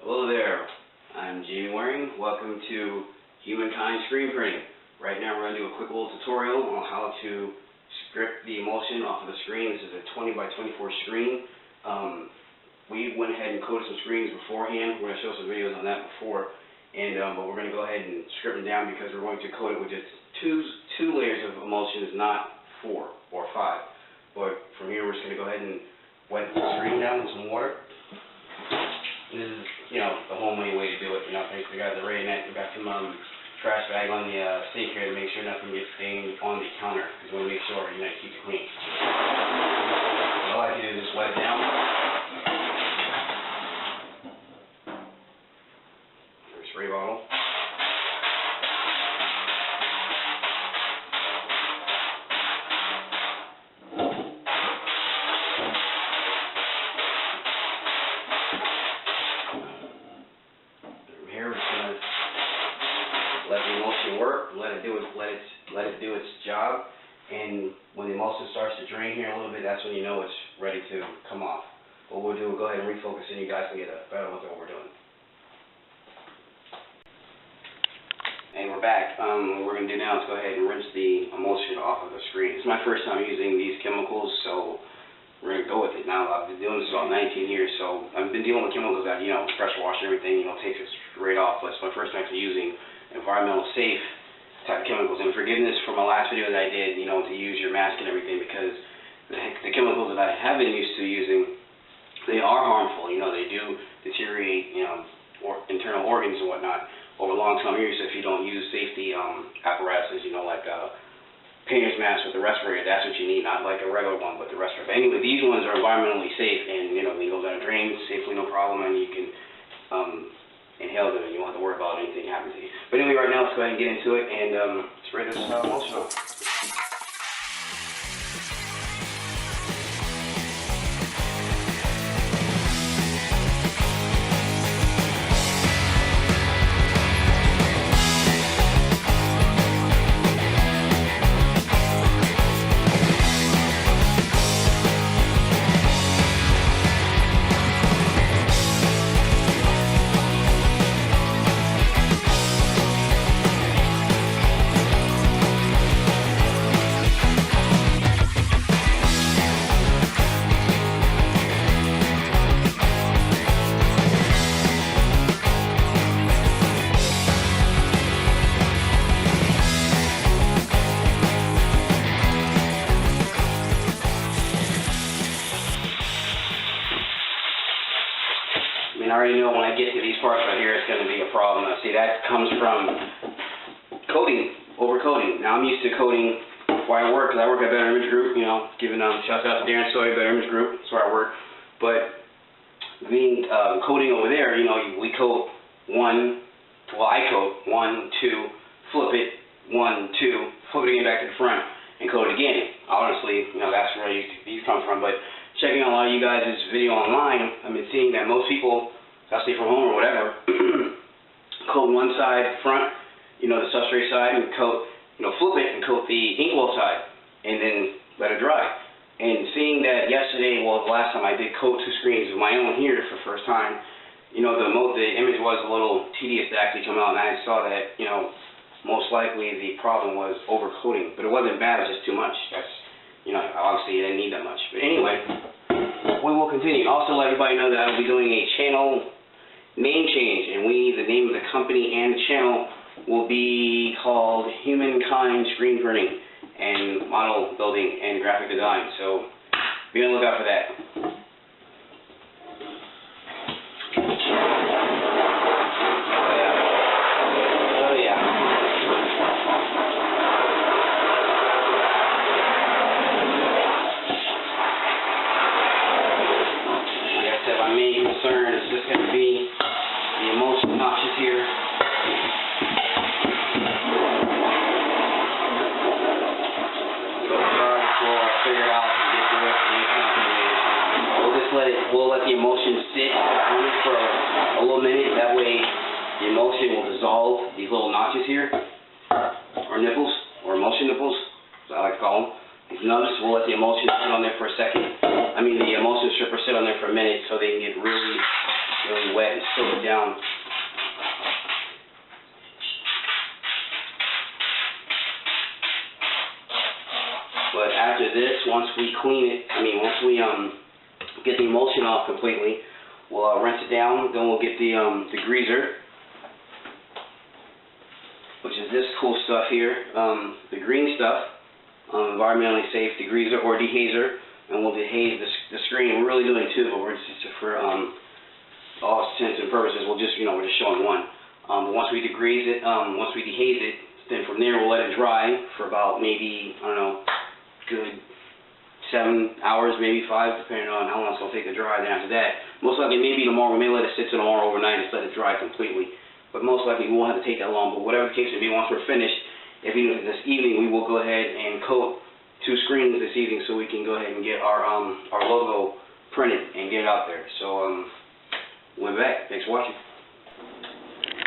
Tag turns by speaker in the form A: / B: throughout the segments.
A: Hello there, I'm Jamie Waring. Welcome to Humankind Screen Printing. Right now we're going to do a quick little tutorial on how to script the emulsion off of the screen. This is a 20 by 24 screen. We went ahead and coded some screens beforehand. We're going to show some videos on that before, but we're going to go ahead and script them down because we're going to code it with just two layers of emulsions, not 4 or 5. But from here we're just going to go ahead and wet the screen down with some water. This is, the homemade way to do it. Thanks to the guys at Ray Net. We got some trash bag on the sink here to make sure nothing gets stained on the counter. Because we want to make sure you keep it clean. So all I do is just wet it down. There's a spray bottle. Let the emulsion work, let it do its job, and when the emulsion starts to drain here a little bit, that's when you know it's ready to come off. What we'll do, we'll go ahead and refocus and you guys can get a better look at what we're doing. And we're back. What we're going to do now is go ahead and rinse the emulsion off of the screen. It's my first time using these chemicals, so we're going to go with it. Now, I've been doing this about 19 years, so I've been dealing with chemicals that, pressure wash and everything, takes it straight off, but it's my first time actually using environmental safe type of chemicals. And forgiveness for my last video that I did, to use your mask and everything, because the chemicals that I have been used to using, they are harmful. They do deteriorate, internal organs and whatnot over long-term use if you don't use safety apparatuses, like painter's mask with the respirator. That's what you need, not like a regular one, but the respirator. But anyway, these ones are environmentally safe, and they go down the drain safely, no problem, and you can inhale them and you won't have to worry about anything happening to you. But anyway, right now let's go ahead and get into it and spray this emulsion on. I already know when I get to these parts right here, it's going to be a problem. Now, see, that comes from coating, over-coating. Now, I'm used to coating where I work, because I work at Better Image Group, giving shouts out to Darren Sawyer, Better Image Group, that's where I work. But being coating over there, we coat I coat 1, 2, flip it, 1, 2, flip it again back to the front, and coat it again. Honestly, that's where these come from. But checking out a lot of you guys' video online, I've been seeing that most people, especially from home or whatever, coat one side front, the substrate side, and coat, flip it and coat the inkwell side, and then let it dry. And seeing that yesterday, the last time I did coat 2 screens of my own here for the first time, the image was a little tedious to actually come out, and I saw that, most likely the problem was over-coating, but it wasn't bad, it was just too much. That's, obviously you didn't need that much. But anyway, we will continue. Also, let everybody know that I'll be doing a channel name change, and the name of the company and the channel will be called Humankind Screen Printing and Model Building and Graphic Design. So be on the lookout for that. My main concern is just going to be the emulsion notches here. So before I figure it out and get to it, we'll let the emulsion sit on it for a little minute. That way the emulsion will dissolve these little notches here, or nipples, or emulsion nipples, as I like to call them. These nubs, we'll let the emulsion sit on there for a second. The emulsion stripper sit on there for a minute so they can get really really wet and soak it down. But after this, once we clean it, once we get the emulsion off completely, we'll rinse it down. Then we'll get the degreaser, which is this cool stuff here, the green stuff, environmentally safe degreaser or dehazer, and we'll dehaze the screen. We're really doing two, but we're just for all intents and purposes, we're just showing one. Once we degrease it, once we dehaze it, then from there we'll let it dry for about maybe, I don't know, good 7 hours, maybe 5, depending on how long it's going to take to dry. Then after that, most likely maybe tomorrow, we may let it sit till tomorrow overnight and just let it dry completely. But most likely we won't have to take that long. But whatever the case may be, once we're finished, if even this evening, we will go ahead and coat 2 screens this evening so we can go ahead and get our logo printed and get it out there. So we're back. Thanks for watching.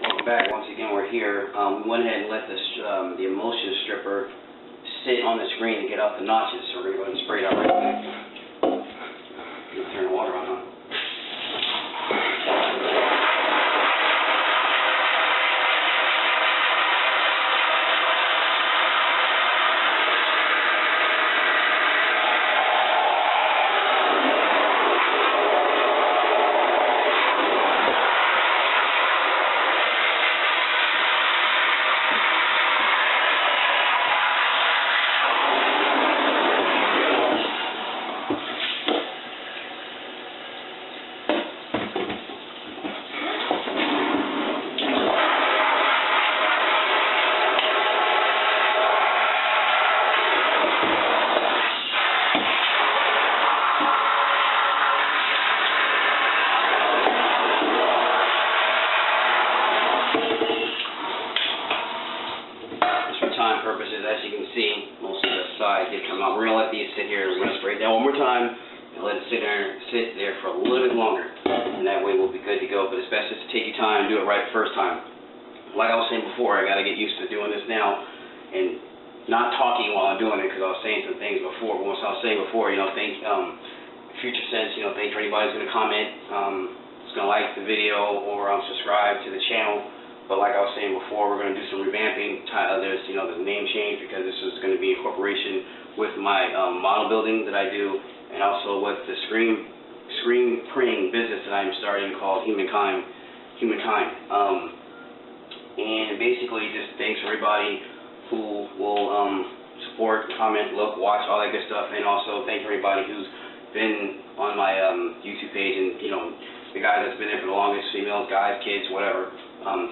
A: Welcome back. Once again, we're here. We went ahead and let this the emulsion stripper sit on the screen and get out the notches. So we're going to go ahead and spray it out right quick. Turn the water on, huh? Purposes, as you can see, most of the sides did come out. We're going to let these sit here. We're going to spray it down one more time and let it sit there for a little bit longer, and that way we'll be good to go. But it's best just to take your time and do it right the first time. Like I was saying before, I got to get used to doing this now and not talking while I'm doing it, because I was saying some things before. But once I was saying before, thank future sense, thank for anybody who's going to comment, who's going to like the video or subscribe to the channel. But like I was saying before, we're going to do some revamping. There's a name change, because this is going to be in cooperation with my model building that I do, and also with the screen printing business that I'm starting called Humankind. And basically, just thanks for everybody who will support, comment, look, watch, all that good stuff, and also thank everybody who's been on my YouTube page, and the guys that's been there for the longest, females, guys, kids, whatever.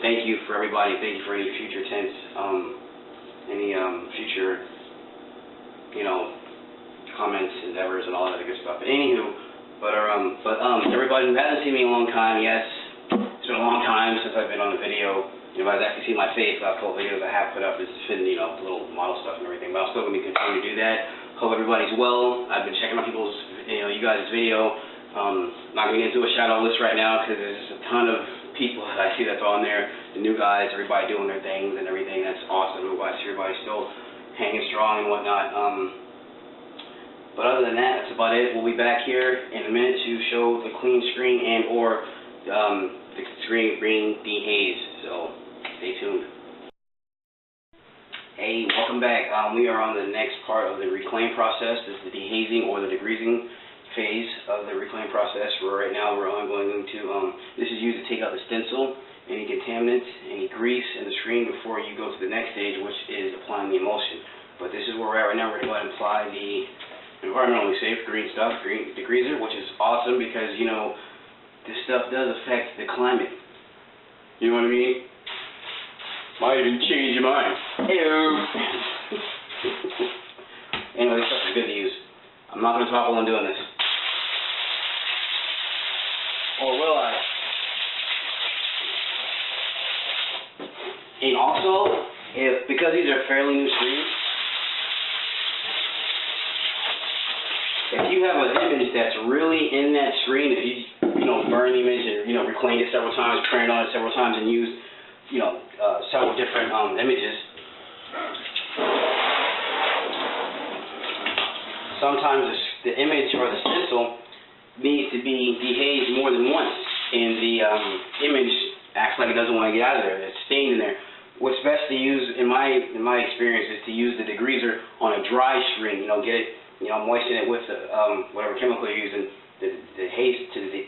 A: Thank you for everybody. Thank you for any future tense, any future, comments, endeavors, and all that good stuff. But anywho, everybody who hasn't seen me in a long time, yes, it's been a long time since I've been on the video. Anybody that's actually seen my face, the last couple of videos I have put up is been, the little model stuff and everything. But I'm still going to continue to do that. Hope everybody's well. I've been checking out people's, you guys' video. Not going to get into a shout out list right now, because there's just a ton of people that I see that's on there, the new guys, everybody doing their things and everything. That's awesome. Everybody's still hanging strong and whatnot. But other than that, that's about it. We'll be back here in a minute to show the clean screen and or the screen being dehazed. So stay tuned. Hey, welcome back. We are on the next part of the reclaim process. This is the dehazing or the degreasing phase of the reclaim process. Where right now we're only going to, this is used to take out the stencil, any contaminants, any grease in the screen before you go to the next stage, which is applying the emulsion. But this is where we're at right now. We're going to go ahead and apply the environmentally safe green stuff, green degreaser, which is awesome because, this stuff does affect the climate. You know what I mean? Might even change your mind. Anyway, this stuff is good to use. I'm not going to talk while I'm doing this. Or will I? And also, because these are fairly new screens, if you have an image that's really in that screen, if you burn the image and reclaimed it several times, printed on it several times, and used several different images, sometimes the image or the stencil needs to be dehazed more than once. and the image acts like it doesn't want to get out of there. It's staying in there. What's best to use, in my experience, is to use the degreaser on a dry screen. Get it, moisten it with whatever chemical you're using, the haze to the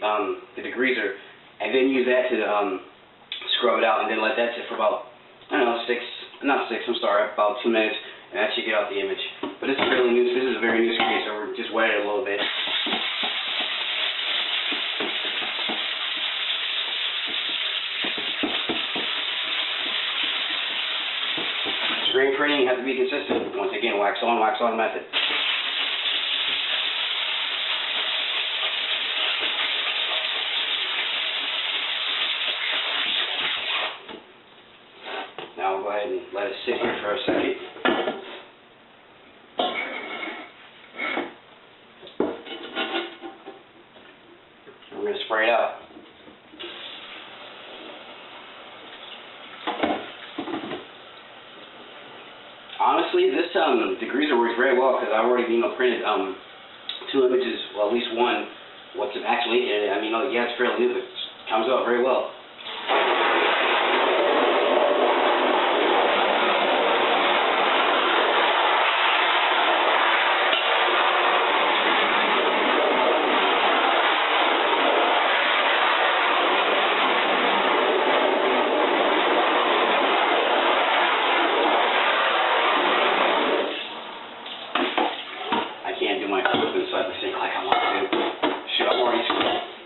A: degreaser, and then use that to scrub it out, and then let that sit for about, about 2 minutes, and that should get out the image. But this is really new. This is a very new screen, so we're just wet it a little bit. Screen printing, you have to be consistent. Once again, wax on method. Now we'll go ahead and let it sit here for a second. We're going to spray it out. Honestly, this degreaser works very well because I've already printed 2 images, well, at least one. What's actually in it? Yeah, it's fairly new, but it comes out very well.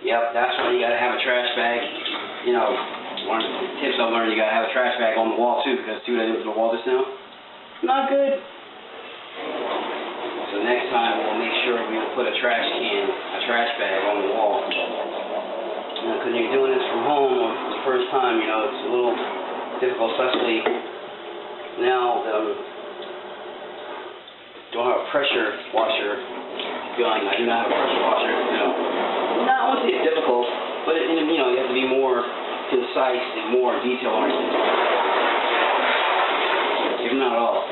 A: Yep, that's why you gotta have a trash bag. One of the tips I've learned, you gotta have a trash bag on the wall too, because see what I did with the wall just now? Not good. So next time we'll make sure we put a trash bag on the wall. Because you're doing this from home for the first time, it's a little difficult, especially now don't have a pressure washer gun. I do not have a pressure washer, Not only is it difficult, but you have to be more concise and more detail-oriented. If not all.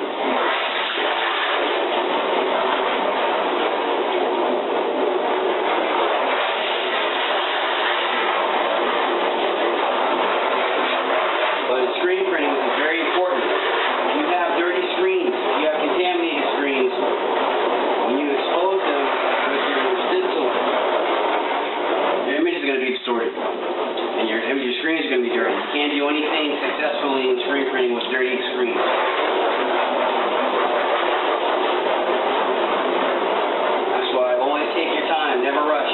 A: But in screen printing, this is very important. If you have dirty screens, if you have contaminated screens, when you expose them with your stencil, your image is going to be distorted, and your screen is going to be dirty. You can't do anything successfully in screen printing with dirty screens. That's why always take your time, never rush.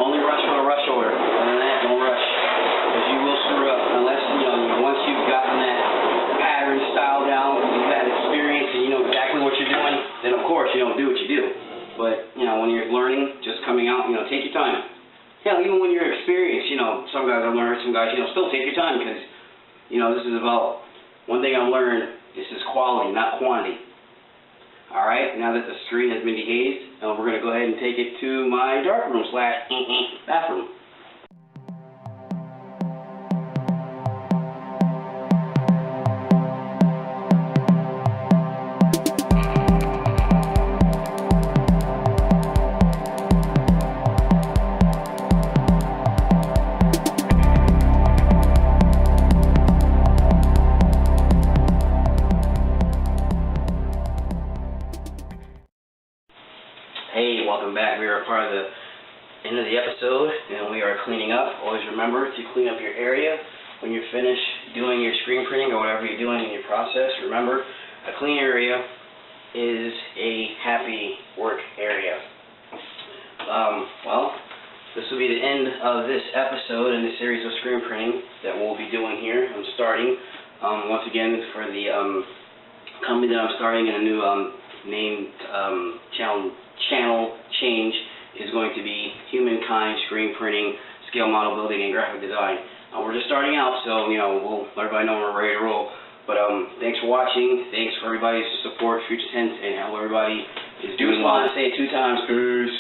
A: Only rush on a rush order. Other than that, don't rush, because you will screw up unless once you've gotten that pattern style down, you've had experience, and you know exactly what you're doing. Then of course do what you do. But when you're learning, just coming out, take your time. Hell, even when you're experienced, some guys I've learned, some guys, still take your time, because, this is about, one thing I've learned, this is quality, not quantity. Alright, now that the screen has been dehazed, we're going to go ahead and take it to my darkroom / bathroom. Hey, welcome back. We are part of the end of the episode, and we are cleaning up. Always remember to clean up your area when you're finished doing your screen printing or whatever you're doing in your process. Remember, a clean area is a happy work area. Well, this will be the end of this episode in the series of screen printing that we'll be doing here. I'm starting, once again, for the company that I'm starting in a new name channel change is going to be Humankind Screen Printing, Scale Model Building, and Graphic Design. We're just starting out, so we'll let everybody know we're ready to roll. But thanks for watching. Thanks for everybody's support, future tense, and how everybody is doing well. I say it 2 times. Peace.